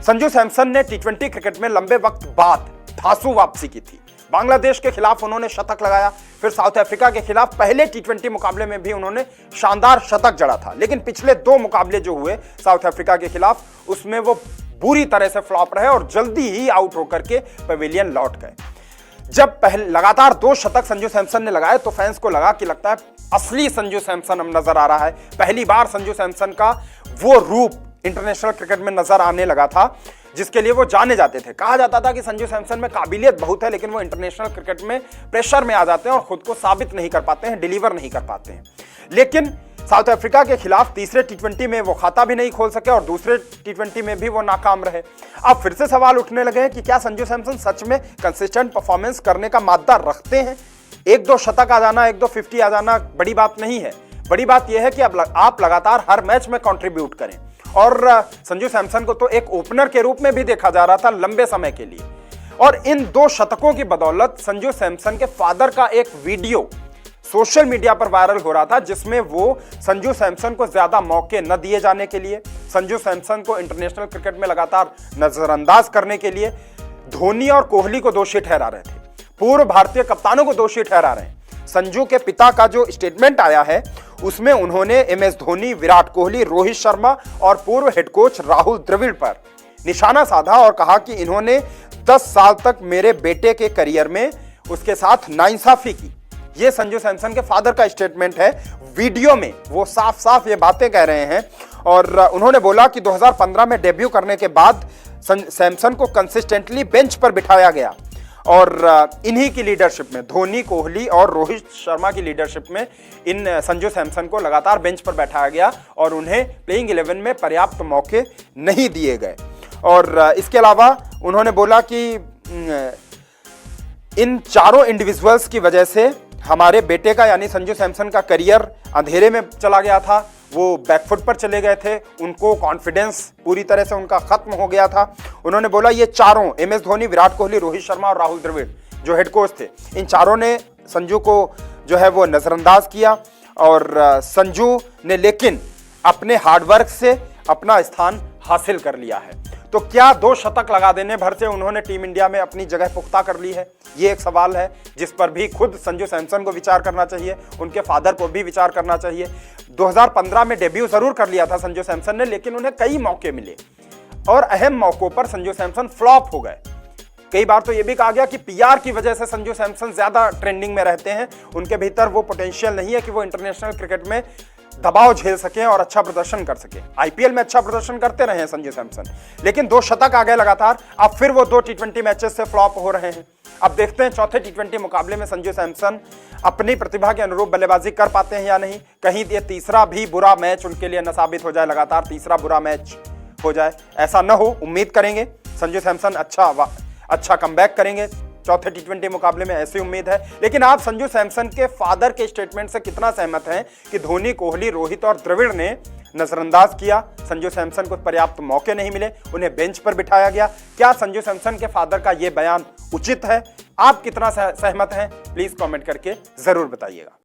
संजू सैमसन ने टी20 क्रिकेट में लंबे वक्त बाद धांसू वापसी की थी। बांग्लादेश के खिलाफ उन्होंने शतक लगाया, फिर साउथ अफ्रीका के खिलाफ पहले टी20 मुकाबले में भी उन्होंने शानदार शतक जड़ा था। लेकिन पिछले 2 मुकाबले जो हुए साउथ अफ्रीका के खिलाफ, उसमें वो बुरी तरह से फ्लॉप रहे और जल्दी ही आउट होकर के पवेलियन लौट गए। जब पहले लगातार 2 शतक संजू सैमसन ने लगाए तो फैंस को लगा कि लगता है असली संजू सैमसन अब नजर आ रहा है। पहली बार संजू सैमसन का वो रूप इंटरनेशनल क्रिकेट में नजर आने लगा था जिसके लिए वो जाने जाते थे। कहा जाता था कि संजू सैमसन में काबिलियत बहुत है, लेकिन वो इंटरनेशनल क्रिकेट में प्रेशर में आ जाते हैं और खुद को साबित नहीं कर पाते हैं, डिलीवर नहीं कर पाते हैं। लेकिन साउथ अफ्रीका के खिलाफ तीसरे टी20 में वो खाता भी नहीं खोल सके और दूसरे टी20 में भी वो नाकाम रहे। अब फिर से सवाल उठने लगे हैं कि क्या संजू सैमसन सच में कंसिस्टेंट परफॉर्मेंस करने का मादा रखते हैं? 1-2 शतक आ जाना, 1-2 50 आ जाना बड़ी बात नहीं है। बड़ी बात यह है कि अब आप लगातार हर मैच में कंट्रीब्यूट करें। और संजू सैमसन को तो एक ओपनर के रूप में भी देखा जा रहा था लंबे समय के लिए। और इन 2 शतकों की बदौलत संजू सैमसन के फादर का एक वीडियो सोशल मीडिया पर वायरल हो रहा था, जिसमें वो संजू सैमसन को ज्यादा मौके न दिए जाने के लिए, संजू सैमसन को इंटरनेशनल क्रिकेट में लगातार नजरअंदाज करने के लिए धोनी और कोहली को दोषी ठहरा रहे थे, पूर्व भारतीय कप्तानों को दोषी ठहरा रहे हैं। संजू के पिता का जो स्टेटमेंट आया है उसमें उन्होंने MS धोनी, विराट कोहली, रोहित शर्मा और पूर्व हेड कोच राहुल द्रविड़ पर निशाना साधा और कहा कि इन्होंने 10 साल तक मेरे बेटे के करियर में उसके साथ नाइंसाफी की। ये संजू सैमसन के फादर का स्टेटमेंट है। वीडियो में वो साफ साफ ये बातें कह रहे हैं और उन्होंने बोला कि 2015 में डेब्यू करने के बाद सैमसन को कंसिस्टेंटली बेंच पर बिठाया गया और इन्हीं की लीडरशिप में, धोनी, कोहली और रोहित शर्मा की लीडरशिप में इन संजू सैमसन को लगातार बेंच पर बैठाया गया और उन्हें प्लेइंग 11 में पर्याप्त मौके नहीं दिए गए। और इसके अलावा उन्होंने बोला कि इन चारों इंडिविजुअल्स की वजह से हमारे बेटे का यानी संजू सैमसन का करियर अंधेरे में चला गया था, वो बैकफुट पर चले गए थे, उनको कॉन्फिडेंस पूरी तरह से उनका खत्म हो गया था। उन्होंने बोला ये चारों MS धोनी, विराट कोहली, रोहित शर्मा और राहुल द्रविड़ जो हेड कोच थे, इन चारों ने संजू को जो है वो नजरअंदाज किया और संजू ने लेकिन अपने हार्डवर्क से अपना स्थान हासिल कर लिया है। तो क्या 2 शतक लगा देने भर से उन्होंने टीम इंडिया में अपनी जगह पुख्ता कर ली है? ये एक सवाल है जिस पर भी खुद संजू सैमसन को विचार करना चाहिए, उनके फादर को भी विचार करना चाहिए। 2015 में डेब्यू जरूर कर लिया था संजू सैमसन ने, लेकिन उन्हें कई मौके मिले और अहम मौकों पर संजू सैमसन फ्लॉप हो गए। कई बार तो यह भी कहा गया कि PR की वजह से संजू सैमसन ज्यादा ट्रेंडिंग में रहते हैं, उनके भीतर वो पोटेंशियल नहीं है कि वो इंटरनेशनल क्रिकेट में दबाव झेल सकें और अच्छा प्रदर्शन कर सकें। IPL में अच्छा प्रदर्शन करते रहे हैं संजू सैमसन, लेकिन 2 शतक आ गए लगातार। अब फिर वो 2 टी20 मैचेस से फ्लॉप हो रहे हैं। अब देखते हैं चौथे टी20 मुकाबले में संजू सैमसन अपनी प्रतिभा के अनुरूप बल्लेबाजी कर पाते हैं या नहीं। कहीं ये तीसरा भी बुरा मैच उनके लिए न साबित हो जाए, लगातार तीसरा बुरा मैच हो जाए, ऐसा न हो। उम्मीद करेंगे संजू सैमसन अच्छा कमबैक करेंगे चौथे टी20 मुकाबले में, ऐसी उम्मीद है। लेकिन आप संजू सैमसन के फादर के स्टेटमेंट से कितना सहमत हैं कि धोनी, कोहली, रोहित और द्रविड़ ने नजरअंदाज किया, संजू सैमसन को पर्याप्त मौके नहीं मिले, उन्हें बेंच पर बिठाया गया? क्या संजू सैमसन के फादर का यह बयान उचित है? आप कितना सहमत हैं? प्लीज कमेंट करके जरूर बताइएगा।